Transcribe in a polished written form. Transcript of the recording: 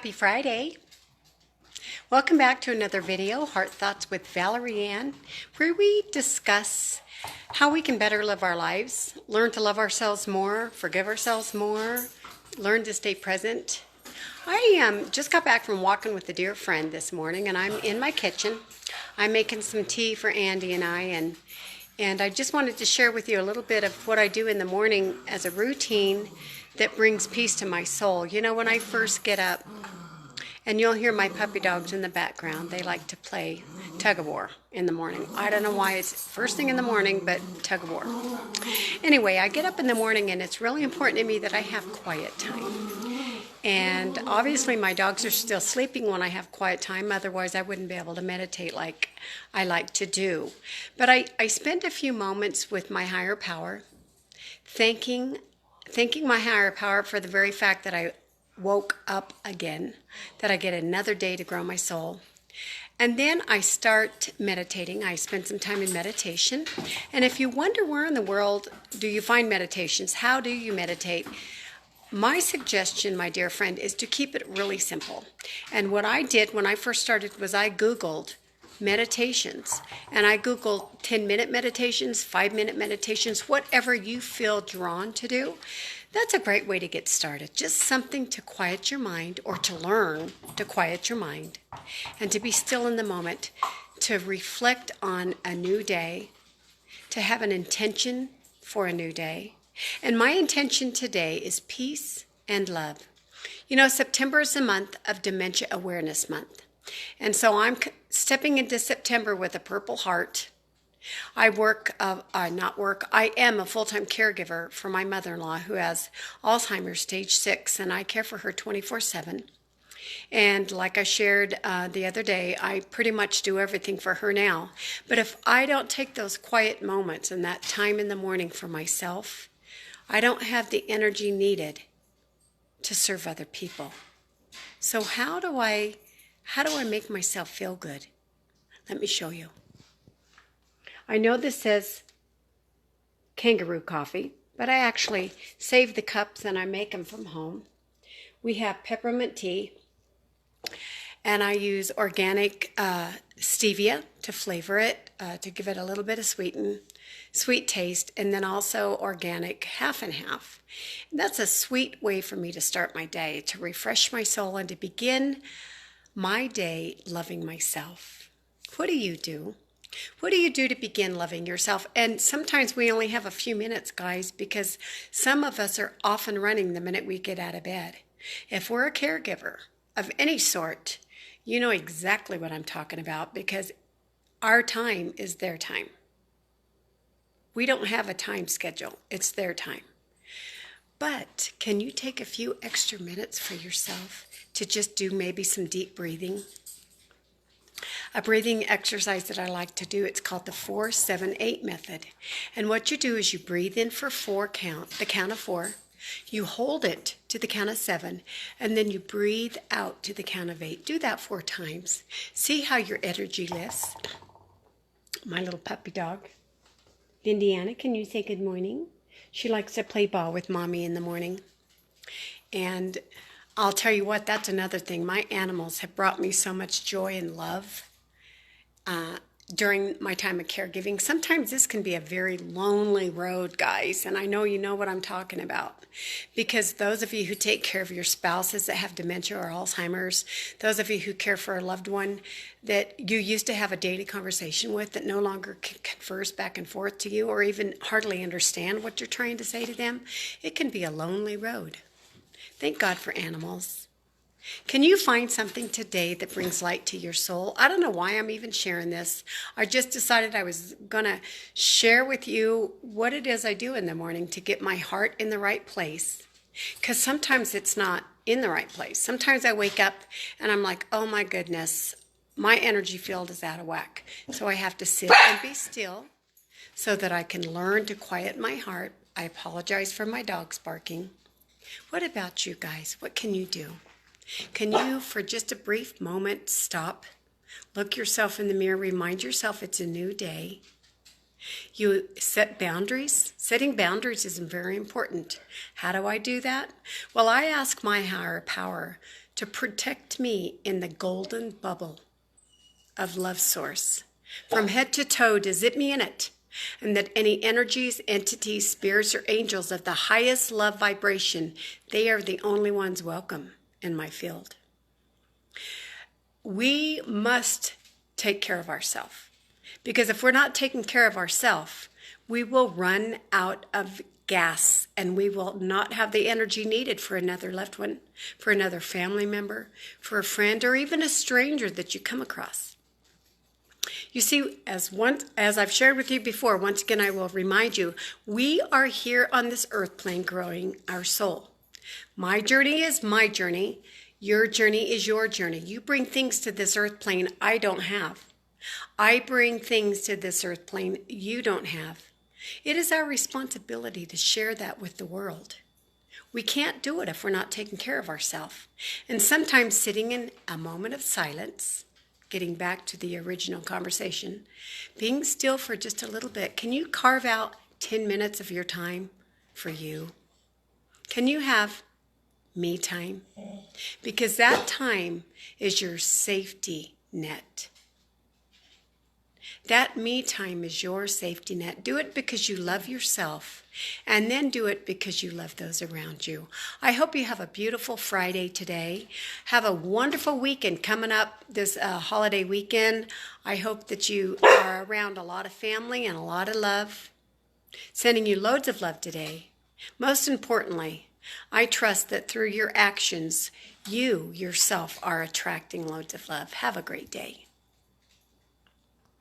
Happy Friday. Welcome back to another video, Heart Thoughts with Valerie Ann, where we discuss how we can better live our lives, learn to love ourselves more, forgive ourselves more, learn to stay present. I just got back from walking with a dear friend this morning, and I'm in my kitchen. I'm making some tea for Andy and and I just wanted to share with you a little bit of what I do in the morning as a routine that brings peace to my soul. You know, when I first get up, and you'll hear my puppy dogs in the background. They like to play tug of war in the morning. I don't know why it's first thing in the morning, but tug of war. Anyway, I get up in the morning, and it's really important to me that I have quiet time. And obviously my dogs are still sleeping when I have quiet time. Otherwise, I wouldn't be able to meditate like I like to do. But I spend a few moments with my higher power, thanking my higher power for the very fact that I woke up again, that I get another day to grow my soul. And then I start meditating. I spend some time in meditation. And if you wonder where in the world do you find meditations, how do you meditate? My suggestion, my dear friend, is to keep it really simple. And what I did when I first started was I Googled meditations. And I Googled 10-minute meditations, 5-minute meditations, whatever you feel drawn to do. That's a great way to get started. Just something to quiet your mind, or to learn to quiet your mind and to be still in the moment, to reflect on a new day, to have an intention for a new day. And my intention today is peace and love. You know, September is the month of Dementia Awareness Month. And so I'm stepping into September with a purple heart. I am a full-time caregiver for my mother-in-law who has Alzheimer's stage 6, and I care for her 24/7. And like I shared the other day, I pretty much do everything for her now. But if I don't take those quiet moments and that time in the morning for myself, I don't have the energy needed to serve other people. So how do I make myself feel good? Let me show you. I know this says kangaroo coffee, but I actually save the cups and I make them from home. We have peppermint tea, and I use organic stevia to flavor it, to give it a little bit of sweet taste, and then also organic half and half. And that's a sweet way for me to start my day, to refresh my soul and to begin my day loving myself. What do you do? What do you do to begin loving yourself? And sometimes we only have a few minutes, guys, because some of us are off and running the minute we get out of bed. If we're a caregiver of any sort, you know exactly what I'm talking about, because our time is their time. We don't have a time schedule. It's their time. But can you take a few extra minutes for yourself to just do maybe some deep breathing? A breathing exercise that I like to do, it's called the 4-7-8 method. And what you do is you breathe in for the count of 4. You hold it to the count of 7, and then you breathe out to the count of 8. Do that 4 times. See how your energy lifts. My little puppy dog, Indiana, can you say good morning? She likes to play ball with Mommy in the morning. And I'll tell you what, that's another thing. My animals have brought me so much joy and love during my time of caregiving. Sometimes this can be a very lonely road, guys, and I know you know what I'm talking about. Because those of you who take care of your spouses that have dementia or Alzheimer's, those of you who care for a loved one that you used to have a daily conversation with that no longer can converse back and forth to you or even hardly understand what you're trying to say to them, it can be a lonely road. Thank God for animals. Can you find something today that brings light to your soul? I don't know why I'm even sharing this. I just decided I was going to share with you what it is I do in the morning to get my heart in the right place. Because sometimes it's not in the right place. Sometimes I wake up and I'm like, oh my goodness, my energy field is out of whack. So I have to sit and be still so that I can learn to quiet my heart. I apologize for my dogs barking. What about you guys? What can you do? Can you, for just a brief moment, stop, look yourself in the mirror, remind yourself it's a new day, You set boundaries. Setting boundaries is very important. How do I do that? Well, I ask my higher power to protect me in the golden bubble of love source, from head to toe, to zip me in it, and that any energies, entities, spirits, or angels of the highest love vibration, they are the only ones welcome in my field. We must take care of ourselves, because if we're not taking care of ourselves, we will run out of gas and we will not have the energy needed for another loved one, for another family member, for a friend, or even a stranger that you come across. You see, as I've shared with you before, once again I will remind you, we are here on this earth plane growing our soul. My journey is my journey. Your journey is your journey. You bring things to this earth plane I don't have. I bring things to this earth plane you don't have. It is our responsibility to share that with the world. We can't do it if we're not taking care of ourselves. And sometimes sitting in a moment of silence, getting back to the original conversation, being still for just a little bit. Can you carve out 10 minutes of your time for you? Can you have me time? Because that time is your safety net. That me time is your safety net. Do it because you love yourself, and then do it because you love those around you. I hope you have a beautiful Friday today. Have a wonderful weekend coming up this holiday weekend. I hope that you are around a lot of family and a lot of love. Sending you loads of love today. Most importantly, I trust that through your actions, you yourself are attracting loads of love. Have a great day.